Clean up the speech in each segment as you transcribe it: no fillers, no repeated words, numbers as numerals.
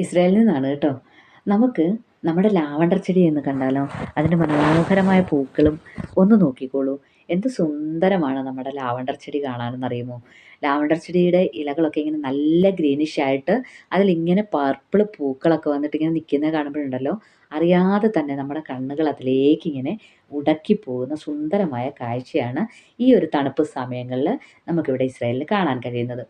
ഇസ്രായേലിൽ നിന്നാണ് കേട്ടോ. നമുക്ക് നമ്മുടെ ലാവണ്ടർ ചെടി എന്ന് കണ്ടാലോ? അതിൻ്റെ മനോഹരമായ പൂക്കളും ഒന്ന് നോക്കിക്കോളൂ. എന്ത് സുന്ദരമാണ് നമ്മുടെ ലാവണ്ടർ ചെടി കാണാനെന്നറിയുമോ? ലാവണ്ടർ ചെടിയുടെ ഇലകളൊക്കെ ഇങ്ങനെ നല്ല ഗ്രീനിഷ് ആയിട്ട് അതിലിങ്ങനെ പർപ്പിൾ പൂക്കളൊക്കെ വന്നിട്ട് ഇങ്ങനെ നിൽക്കുന്നത് കാണുമ്പോഴുണ്ടല്ലോ, അറിയാതെ തന്നെ നമ്മുടെ കണ്ണുകൾ അതിലേക്ക് ഇങ്ങനെ ഉടക്കിപ്പോകുന്ന സുന്ദരമായ കാഴ്ചയാണ് ഈ ഒരു തണുപ്പ് സമയങ്ങളിൽ നമുക്കിവിടെ ഇസ്രായേലിൽ കാണാൻ കഴിയുന്നത്.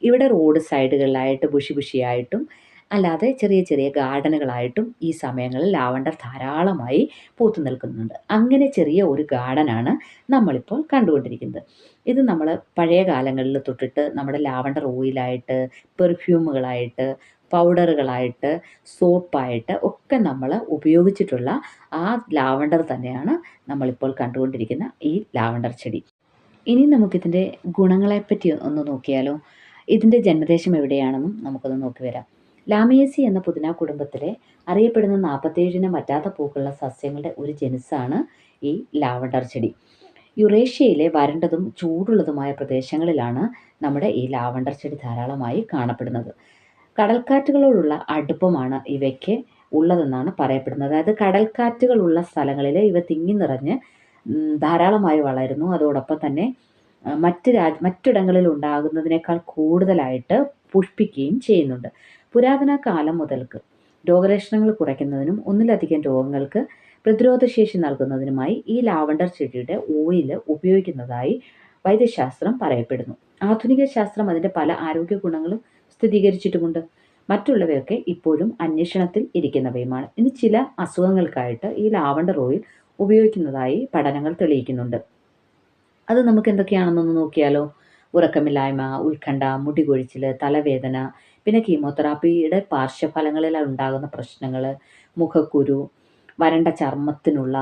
ഇവിടെ റോഡ് സൈഡുകളിലായിട്ട് ബുഷി ബുഷിയായിട്ടും അല്ലാതെ ചെറിയ ചെറിയ ഗാർഡനുകളായിട്ടും ഈ സമയങ്ങളിൽ ലാവണ്ടർ ധാരാളമായി പൂത്തു നിൽക്കുന്നുണ്ട്. അങ്ങനെ ചെറിയ ഒരു ഗാർഡനാണ് നമ്മളിപ്പോൾ കണ്ടുകൊണ്ടിരിക്കുന്നത്. ഇത് നമ്മൾ പഴയ കാലങ്ങളിൽ തൊട്ടിട്ട് നമ്മുടെ ലാവണ്ടർ ഓയിലായിട്ട്, പെർഫ്യൂമുകളായിട്ട്, പൗഡറുകളായിട്ട്, സോപ്പായിട്ട് ഒക്കെ നമ്മൾ ഉപയോഗിച്ചിട്ടുള്ള ആ ലാവണ്ടർ തന്നെയാണ് നമ്മളിപ്പോൾ കണ്ടുകൊണ്ടിരിക്കുന്ന ഈ ലാവണ്ടർ ചെടി. ഇനി നമുക്കിതിൻ്റെ ഗുണങ്ങളെപ്പറ്റി ഒന്ന് നോക്കിയാലോ? ഇതിൻ്റെ ജന്മദേശം എവിടെയാണെന്നും നമുക്കൊന്ന് നോക്കി വരാം. ലാമിയേസി എന്ന പുതിന കുടുംബത്തിലെ അറിയപ്പെടുന്ന 47 ഇനം വറ്റാത്ത പൂക്കളുള്ള സസ്യങ്ങളുടെ ഒരു ജനുസാണ് ഈ ലാവണ്ടർ ചെടി. യുറേഷ്യയിലെ വരണ്ടതും ചൂടുള്ളതുമായ പ്രദേശങ്ങളിലാണ് നമ്മുടെ ഈ ലാവണ്ടർ ചെടി ധാരാളമായി കാണപ്പെടുന്നത്. കടൽക്കാറ്റുകളോടുള്ള അടുപ്പമാണ് ഇവയ്ക്ക് ഉള്ളതെന്നാണ് പറയപ്പെടുന്നത്. അതായത് കടൽക്കാറ്റുകളുള്ള സ്ഥലങ്ങളിൽ ഇവ തിങ്ങി നിറഞ്ഞ് ധാരാളമായി വളരുന്നു. അതോടൊപ്പം തന്നെ മറ്റിടങ്ങളിൽ ഉണ്ടാകുന്നതിനേക്കാൾ കൂടുതലായിട്ട് പുഷ്പിക്കുകയും ചെയ്യുന്നുണ്ട്. പുരാതന കാലം മുതൽക്ക് രോഗലക്ഷണങ്ങൾ കുറയ്ക്കുന്നതിനും ഒന്നിലധികം രോഗങ്ങൾക്ക് പ്രതിരോധശേഷി നൽകുന്നതിനുമായി ഈ ലാവണ്ടർ ചെടിയുടെ ഓയിൽ ഉപയോഗിക്കുന്നതായി വൈദ്യശാസ്ത്രം പറയപ്പെടുന്നു. ആധുനിക ശാസ്ത്രം അതിൻ്റെ പല ആരോഗ്യ ഗുണങ്ങളും സ്ഥിരീകരിച്ചിട്ടുമുണ്ട്. മറ്റുള്ളവയൊക്കെ ഇപ്പോഴും അന്വേഷണത്തിൽ ഇരിക്കുന്നവയുമാണ്. ഇനി ചില അസുഖങ്ങൾക്കായിട്ട് ഈ ലാവണ്ടർ ഓയിൽ ഉപയോഗിക്കുന്നതായി പഠനങ്ങൾ തെളിയിക്കുന്നുണ്ട്. അത് നമുക്ക് എന്തൊക്കെയാണെന്നൊന്ന് നോക്കിയാലോ? ഉറക്കമില്ലായ്മ, ഉത്കണ്ഠ, മുടി കൊഴിച്ചിൽ, തലവേദന, പിന്നെ കീമോതെറാപ്പിയുടെ പാർശ്വഫലങ്ങളിൽ ഉണ്ടാകുന്ന പ്രശ്നങ്ങൾ, മുഖക്കുരു, വരണ്ട ചർമ്മത്തിനുള്ള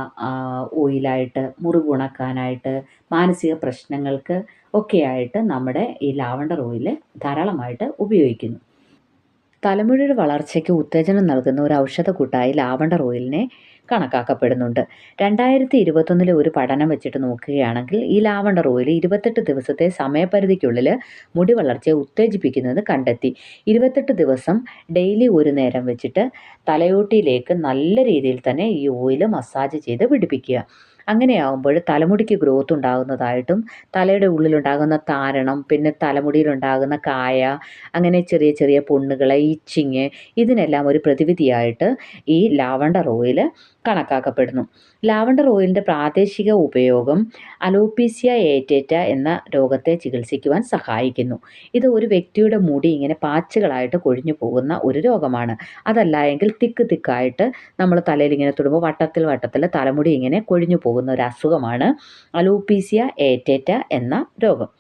ഓയിലായിട്ട്, മുറിവുണക്കാനായിട്ട്, മാനസിക പ്രശ്നങ്ങൾക്ക് ഒക്കെയായിട്ട് നമ്മുടെ ഈ ലാവണ്ടർ ഓയിൽ ധാരാളമായിട്ട് ഉപയോഗിക്കുന്നു. തലമുടിയുടെ വളർച്ചയ്ക്ക് ഉത്തേജനം നൽകുന്ന ഒരു ഔഷധക്കൂട്ടായി ലാവണ്ടർ ഓയിലിനെ കണക്കാക്കപ്പെടുന്നുണ്ട്. 2021 ഒരു പഠനം വെച്ചിട്ട് നോക്കുകയാണെങ്കിൽ ഈ ലാവണ്ടർ ഓയിൽ 28 ദിവസത്തെ സമയപരിധിക്കുള്ളിൽ മുടി വളർച്ചയെ ഉത്തേജിപ്പിക്കുന്നത് കണ്ടെത്തി. 28 ദിവസം ഡെയിലി ഒരു നേരം വെച്ചിട്ട് തലയോട്ടിയിലേക്ക് നല്ല രീതിയിൽ തന്നെ ഈ ഓയിൽ മസാജ് ചെയ്ത് പിടിപ്പിക്കുക. അങ്ങനെയാകുമ്പോൾ തലമുടിക്ക് ഗ്രോത്ത് ഉണ്ടാകുന്നതായിട്ടും തലയുടെ ഉള്ളിലുണ്ടാകുന്ന താരണം, പിന്നെ തലമുടിയിലുണ്ടാകുന്ന കായ, അങ്ങനെ ചെറിയ ചെറിയ പുണ്ണുകൾ, ഇച്ചിങ്, ഇതിനെല്ലാം ഒരു പ്രതിവിധിയായിട്ട് ഈ ലാവണ്ടർ ഓയിൽ കണക്കാക്കപ്പെടുന്നു. ലാവണ്ടർ ഓയിലിൻ്റെ പ്രാദേശിക ഉപയോഗം അലോപീസിയ ഏറ്റേറ്റ എന്ന രോഗത്തെ ചികിത്സിക്കുവാൻ സഹായിക്കുന്നു. ഇത് ഒരു വ്യക്തിയുടെ മുടി ഇങ്ങനെ പാച്ചുകളായിട്ട് കൊഴിഞ്ഞു പോകുന്ന ഒരു രോഗമാണ്. അതല്ല എങ്കിൽ തിക്ക് തിക്കായിട്ട് നമ്മൾ തലയിൽ ഇങ്ങനെ തൊടുമ്പോൾ വട്ടത്തിൽ തലമുടി ഇങ്ങനെ കൊഴിഞ്ഞു പോകുന്ന ഒരു അസുഖമാണ് അലോപീസിയ ഏറ്റേറ്റ എന്ന രോഗം.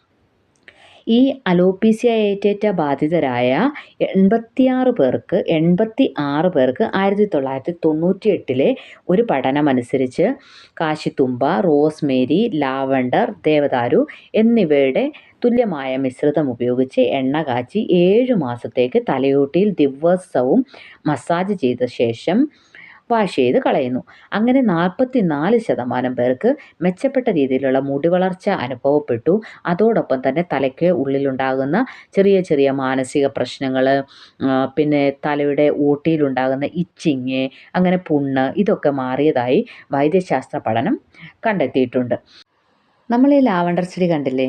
ഈ അലോപീസിയ ഏറ്റേറ്റ ബാധിതരായ 86 പേർക്ക് 1998 ഒരു പഠനമനുസരിച്ച് കാശിത്തുമ്പ, റോസ്മേരി, ലാവണ്ടർ, ദേവദാരു എന്നിവയുടെ തുല്യമായ മിശ്രിതം ഉപയോഗിച്ച് എണ്ണ കാച്ചി 7 മാസത്തേക്ക് തലയോട്ടിയിൽ ദിവസവും മസാജ് ചെയ്ത ശേഷം വാഷ് ചെയ്ത് കളയുന്നു. അങ്ങനെ 44% പേർക്ക് മെച്ചപ്പെട്ട രീതിയിലുള്ള മുടി വളർച്ച അനുഭവപ്പെട്ടു. അതോടൊപ്പം തന്നെ തലയ്ക്ക് ഉള്ളിലുണ്ടാകുന്ന ചെറിയ ചെറിയ മാനസിക പ്രശ്നങ്ങൾ, പിന്നെ തലയുടെ ഓട്ടിയിലുണ്ടാകുന്ന ഇച്ചിങ്, അങ്ങനെ പുണ്ണ്, ഇതൊക്കെ മാറിയതായി വൈദ്യശാസ്ത്ര പഠനം കണ്ടെത്തിയിട്ടുണ്ട്. നമ്മൾ ഈ ലാവണ്ടർ ചെടി കണ്ടില്ലേ?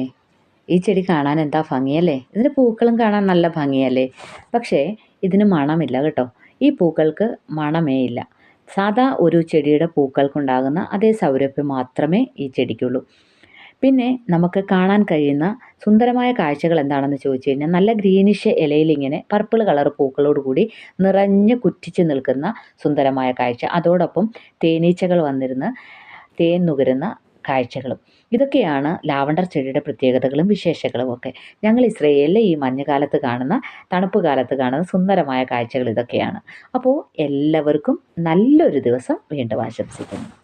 ഈ ചെടി കാണാൻ എന്താ ഭംഗിയല്ലേ? ഇതിൻ്റെ പൂക്കളും കാണാൻ നല്ല ഭംഗിയല്ലേ? പക്ഷേ ഇതിന് മണമില്ല കേട്ടോ. ഈ പൂക്കൾക്ക് മണമേ ഇല്ല. സാധാ ഒരു ചെടിയുടെ പൂക്കൾക്കുണ്ടാകുന്ന അതേ സൗരഭ്യം മാത്രമേ ഈ ചെടിക്കുള്ളൂ. പിന്നെ നമുക്ക് കാണാൻ കഴിയുന്ന സുന്ദരമായ കാഴ്ചകൾ എന്താണെന്ന് ചോദിച്ചു കഴിഞ്ഞാൽ, നല്ല ഗ്രീനിഷ് ഇലയിലിങ്ങനെ പർപ്പിൾ കളർ പൂക്കളോട് കൂടി നിറഞ്ഞ് കുറ്റിച്ച് നിൽക്കുന്ന സുന്ദരമായ കാഴ്ച. അതോടൊപ്പം തേനീച്ചകൾ വന്നിരുന്ന് തേൻ നുകരുന്ന കാഴ്ചകളും. ഇതൊക്കെയാണ് ലാവണ്ടർ ചെടിയുടെ പ്രത്യേകതകളും വിശേഷങ്ങളും ഒക്കെ. ഞങ്ങൾ ഇസ്രയേലിലെ ഈ മഞ്ഞുകാലത്ത് കാണുന്ന, തണുപ്പ് കാലത്ത് കാണുന്ന സുന്ദരമായ കാഴ്ചകൾ ഇതൊക്കെയാണ്. അപ്പോൾ എല്ലാവർക്കും നല്ലൊരു ദിവസം വീണ്ടും ആശംസിക്കുന്നു.